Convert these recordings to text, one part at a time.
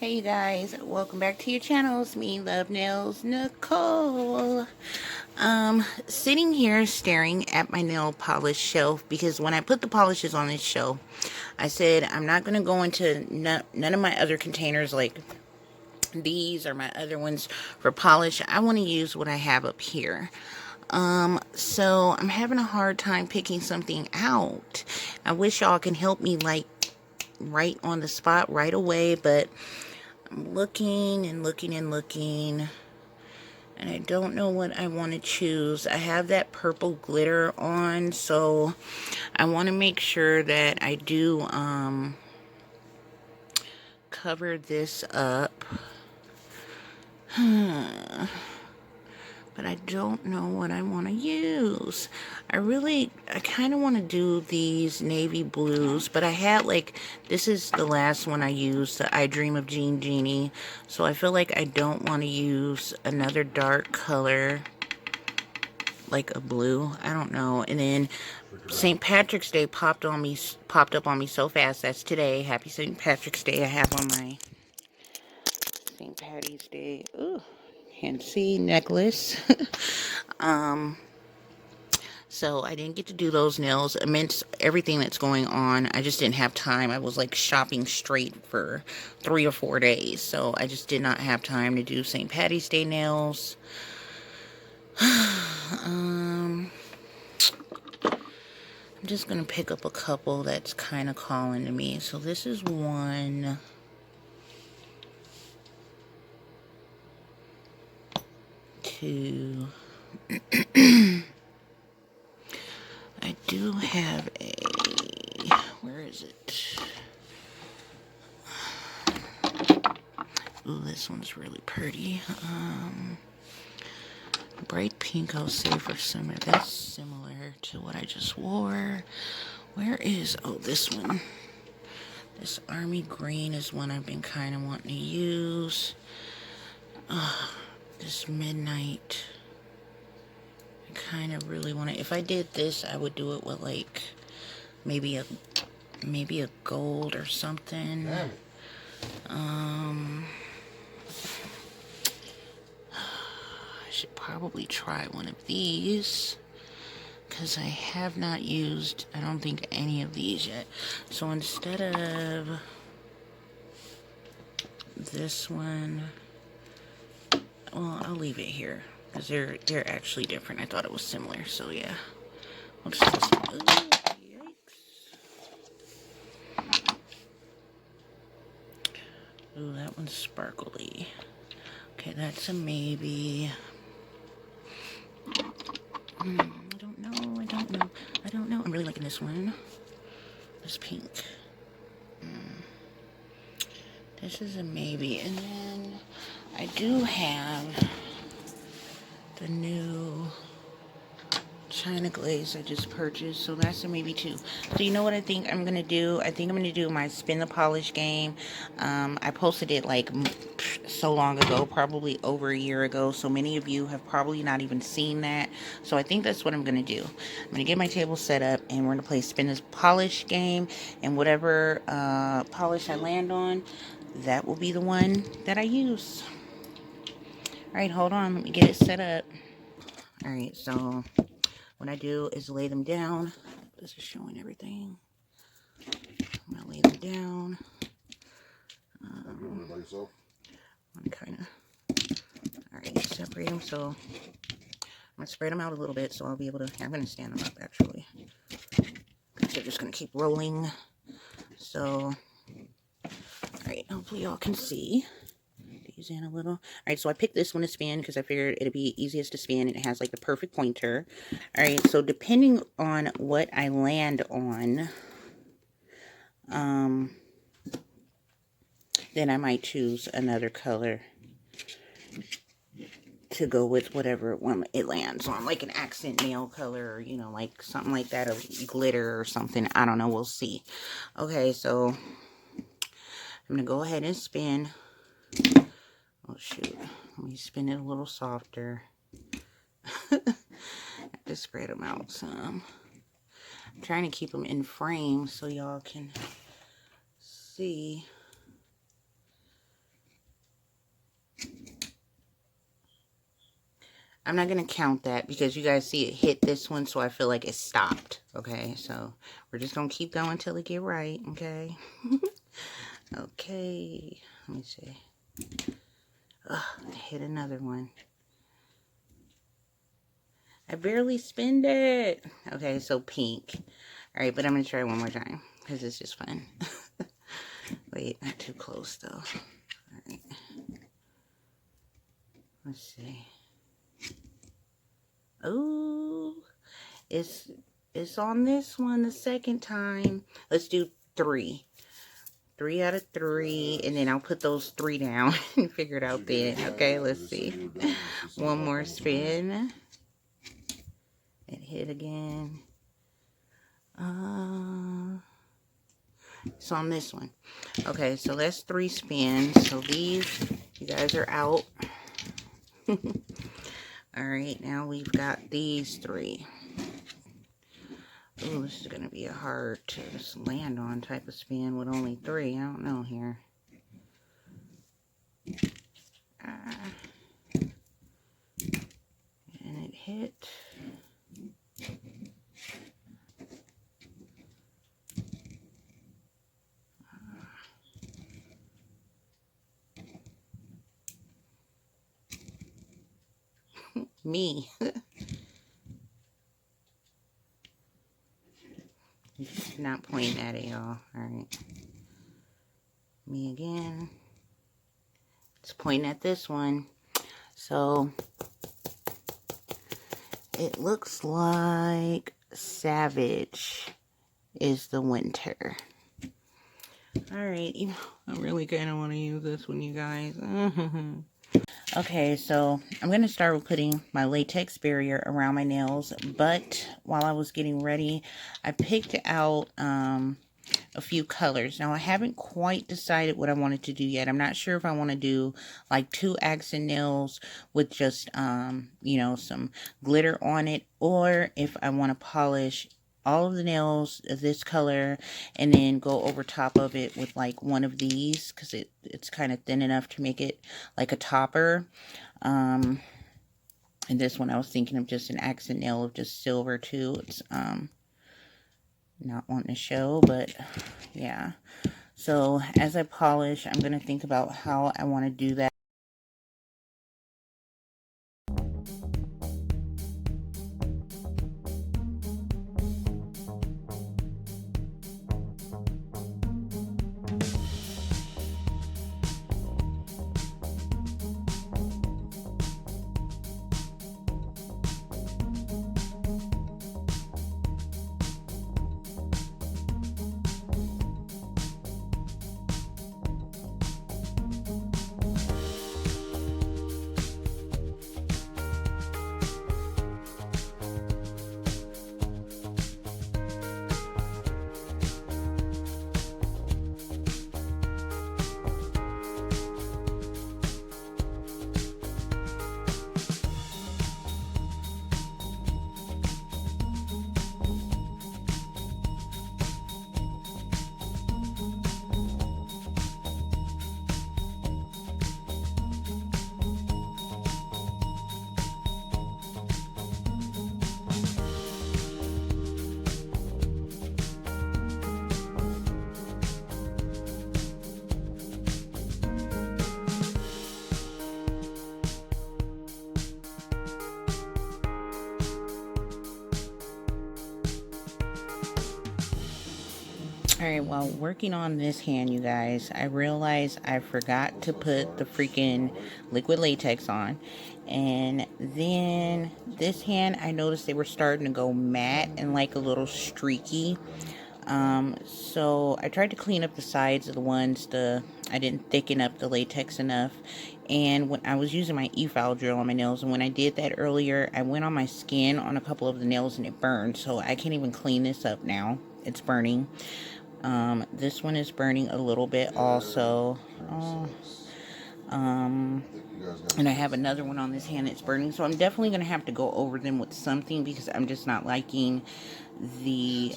Hey you guys, welcome back to your channel. It's me, Love Nails Nicole. Sitting here staring at my nail polish shelf because when I put the polishes on this shelf, I said I'm not going to go into none of my other containers like these or my other ones for polish. I want to use what I have up here. So I'm having a hard time picking something out. I wish y'all can help me like right on the spot right away, but I'm looking and looking and looking, and I don't know what I want to choose. I have that purple glitter on, so I want to make sure that I do cover this up. But I don't know what I want to use. I kind of want to do these navy blues, but I had like, this is the last one I used, the I Dream of Jean Genie. So I feel like I don't want to use another dark color, like a blue. I don't know. And then St. Patrick's Day popped up on me so fast. That's today. Happy St. Patrick's Day. I have on my St. Patty's Day. Ooh, can't see necklace. So I didn't get to do those nails amidst everything that's going on. I just didn't have time. I was like shopping straight for 3 or 4 days. So I just did not have time to do St. Patty's Day nails. I'm just going to pick up a couple that's kind of calling to me. So this is one. Two. I do have a, where is it? Ooh, this one's really pretty. Bright pink, I'll say for summer. That's similar to what I just wore. Where is, oh, this one. This army green is one I've been kind of wanting to use. This midnight. I kind of really want to, if I did this, I would do it with like, maybe a gold or something. I should probably try one of these because I have not used, I don't think, any of these yet. So instead of this one, well, I'll leave it here because they're actually different. I thought it was similar, so yeah. We'll just this one. Ooh, yikes. Ooh, that one's sparkly. Okay, that's a maybe. I don't know. I'm really liking this one. This pink. This is a maybe. And then I do have the new China glaze I just purchased, so that's a maybe too. So you know what I think I'm gonna do? I think I'm gonna do my spin the polish game. I posted it like so long ago, probably over a year ago, so many of you have probably not even seen that. So I think that's what I'm gonna do. I'm gonna get my table set up and we're gonna play spin this polish game, and whatever polish I land on, that will be the one that I use. Alright, hold on, let me get it set up. Alright, so what I do is lay them down. This is showing everything. I'm gonna lay them down. I'm kind of, alright, separate them. So I'm gonna spread them out a little bit so I'll be able to, I'm gonna stand them up actually. They're just gonna keep rolling. So, alright, hopefully y'all can see. These in a little. Alright, so I picked this one to spin because I figured it'd be easiest to spin and it has like the perfect pointer. Alright, so depending on what I land on, then I might choose another color to go with whatever one it lands on, like an accent nail color, or, you know, like something like that, or glitter or something. I don't know, we'll see. Okay, so I'm gonna go ahead and spin. Oh shoot, let me spin it a little softer. I have to spread them out some. I'm trying to keep them in frame so y'all can see. I'm not going to count that because you guys see it hit this one, so I feel like it stopped. Okay, so we're just going to keep going until it get right. Okay. Okay. Let me see. Ugh, I hit another one. I barely spend it. Okay, so pink. All right, but I'm going to try one more time because it's just fun. Wait, not too close though. All right. Let's see. Oh, it's on this one the second time. Let's do 3. 3 out of 3, and then I'll put those 3 down and figure it out then. Okay, let's see. One more spin. It hit again. It's on this one. Okay, so that's 3 spins. So these, you guys are out. Alright, now we've got these 3. Ooh, this is going to be a hard to just land on type of spin with only 3. I don't know here. And it hit. Me. Not pointing at it, y'all. Alright. Me again. It's pointing at this one. So, it looks like Savage is the winter. Alright, I really kind of want to use this one, you guys. Okay, so I'm going to start with putting my latex barrier around my nails, but while I was getting ready, I picked out a few colors. Now, I haven't quite decided what I wanted to do yet. I'm not sure if I want to do like 2 accent nails with just, you know, some glitter on it, or if I want to polish all of the nails of this color and then go over top of it with like one of these because it's kind of thin enough to make it like a topper. And this one I was thinking of just an accent nail of just silver too. It's not wanting to show, but yeah. So as I polish, I'm going to think about how I want to do that. Alright, while working on this hand, you guys, I realized I forgot to put the freaking liquid latex on. And then this hand, I noticed they were starting to go matte and like a little streaky. So I tried to clean up the sides of the ones, I didn't thicken up the latex enough. And when I was using my e-file drill on my nails, and when I did that earlier, I went on my skin on a couple of the nails and it burned. So I can't even clean this up now. It's burning. This one is burning a little bit also. And I have another one on this hand that's burning. So I'm definitely going to have to go over them with something because I'm just not liking the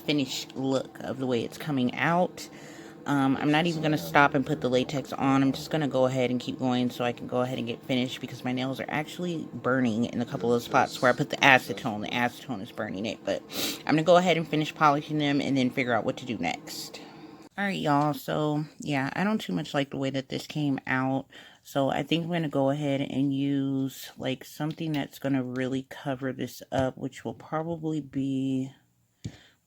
finished look of the way it's coming out. I'm not even going to stop and put the latex on. I'm just going to go ahead and keep going so I can go ahead and get finished, because my nails are actually burning in a couple of spots where I put the acetone. The acetone is burning it, but I'm going to go ahead and finish polishing them and then figure out what to do next. Alright, y'all, so yeah, I don't too much like the way that this came out, so I think I'm going to go ahead and use like something that's going to really cover this up, which will probably be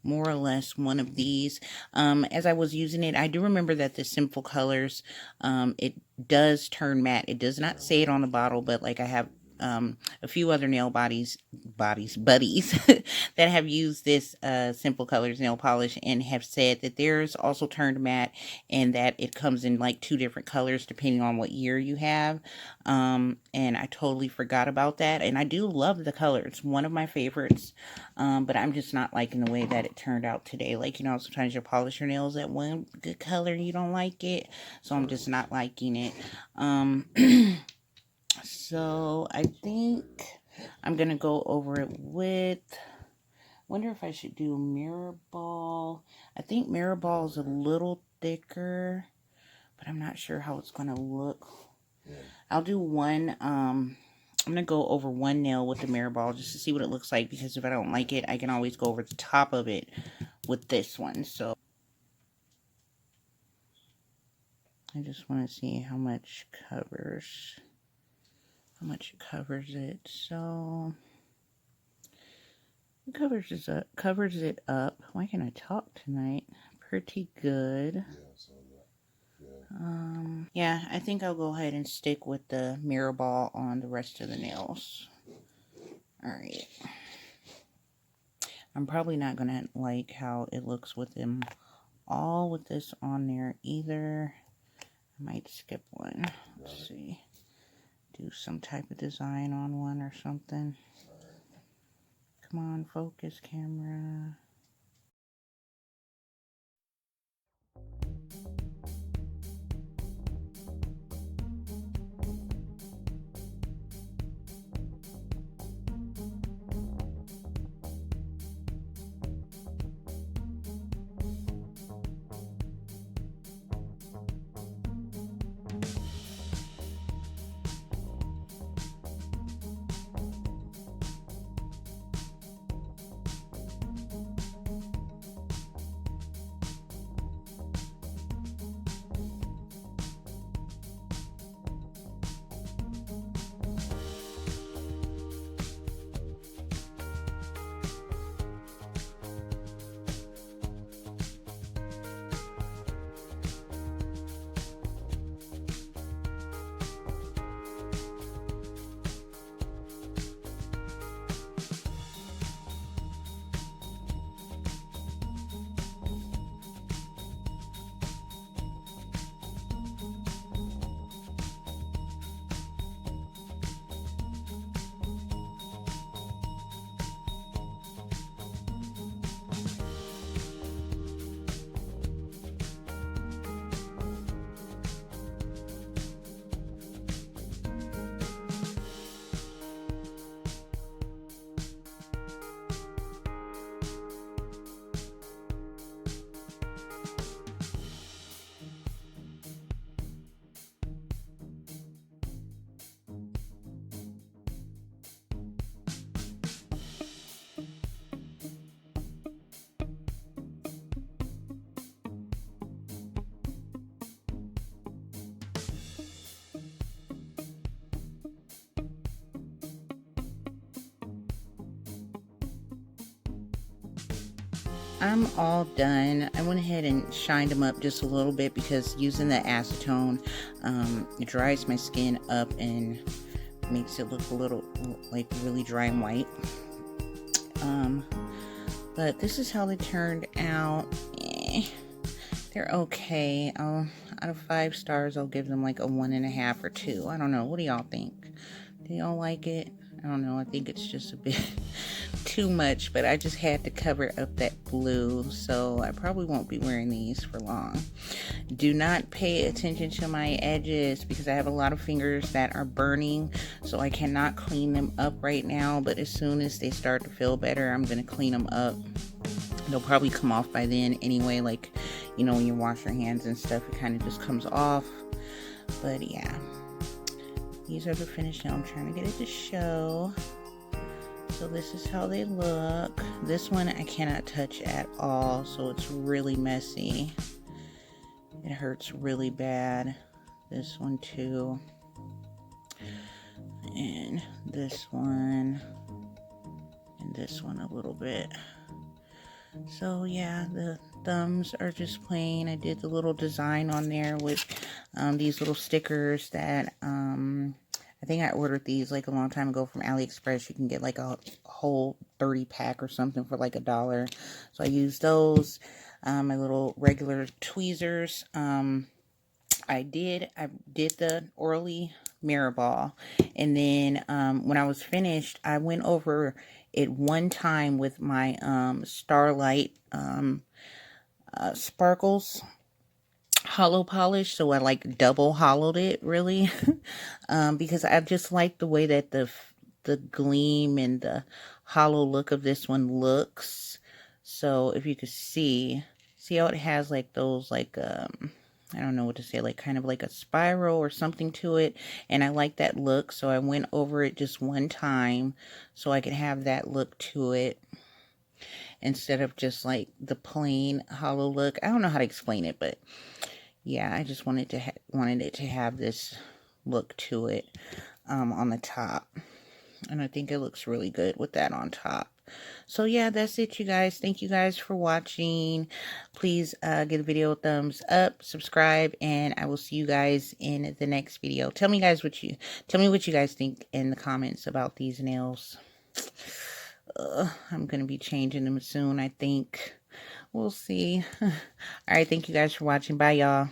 more or less one of these. As I was using it, I do remember that the Simple Colors, it does turn matte. It does not say it on the bottle, but like I have a few other nail buddies that have used this Simple Colors nail polish and have said that theirs also turned matte, and that it comes in like 2 different colors depending on what year you have. And I totally forgot about that, and I do love the color. It's one of my favorites, but I'm just not liking the way that it turned out today. Like, you know, sometimes you polish your nails at one good color and you don't like it, so I'm just not liking it. So I think I'm gonna go over it with, wonder if I should do Mirror Ball. I think Mirror Ball is a little thicker, but I'm not sure how it's gonna look. I'll do one, I'm gonna go over one nail with the Mirror Ball just to see what it looks like, because if I don't like it, I can always go over the top of it with this one. So I just want to see how much covers it. So it covers it up. Why can't I talk tonight? Pretty good. Yeah, I think I'll go ahead and stick with the Mirror Ball on the rest of the nails. Alright. I'm probably not gonna like how it looks with them all with this on there either. I might skip one. Let's see. Do some type of design on one or something. Come on, focus, camera. I'm all done. I went ahead and shined them up just a little bit because using the acetone, it dries my skin up and makes it look a little like really dry and white. But this is how they turned out. They're okay. Out of 5 stars, I'll give them like a 1.5 or 2. I don't know. What do y'all think? Do y'all like it? I don't know. I think it's just a bit too much, but I just had to cover up that blue, so I probably won't be wearing these for long. Do not pay attention to my edges because I have a lot of fingers that are burning, so I cannot clean them up right now, but as soon as they start to feel better, I'm going to clean them up. They'll probably come off by then anyway. Like, you know, when you wash your hands and stuff, it kind of just comes off. But yeah, these are the finished nail. I'm trying to get it to show. So this is how they look. This one I cannot touch at all, so it's really messy. It hurts really bad. This one too. And this one. And this one a little bit. So yeah, the thumbs are just plain. I did the little design on there with these little stickers that I think I ordered these like a long time ago from AliExpress. You can get like a whole 30 pack or something for like $1. So I used those. My little regular tweezers. I did the Orly mirror ball, and then when I was finished, I went over it one time with my Starlight Sparkles Holo polish, so I like double hollowed it really. Because I just like the way that the gleam and the hollow look of this one looks. So if you could see how it has like those like I don't know what to say, like kind of like a spiral or something to it, and I like that look, so I went over it just one time so I could have that look to it instead of just like the plain hollow look. I don't know how to explain it, but yeah, I just wanted it to have this look to it on the top, and I think it looks really good with that on top. So yeah, that's it, you guys. Thank you guys for watching. Please give the video a thumbs up, subscribe, and I will see you guys in the next video. Tell me what you guys think in the comments about these nails. I'm gonna be changing them soon, I think. We'll see. All right, thank you guys for watching. Bye, y'all.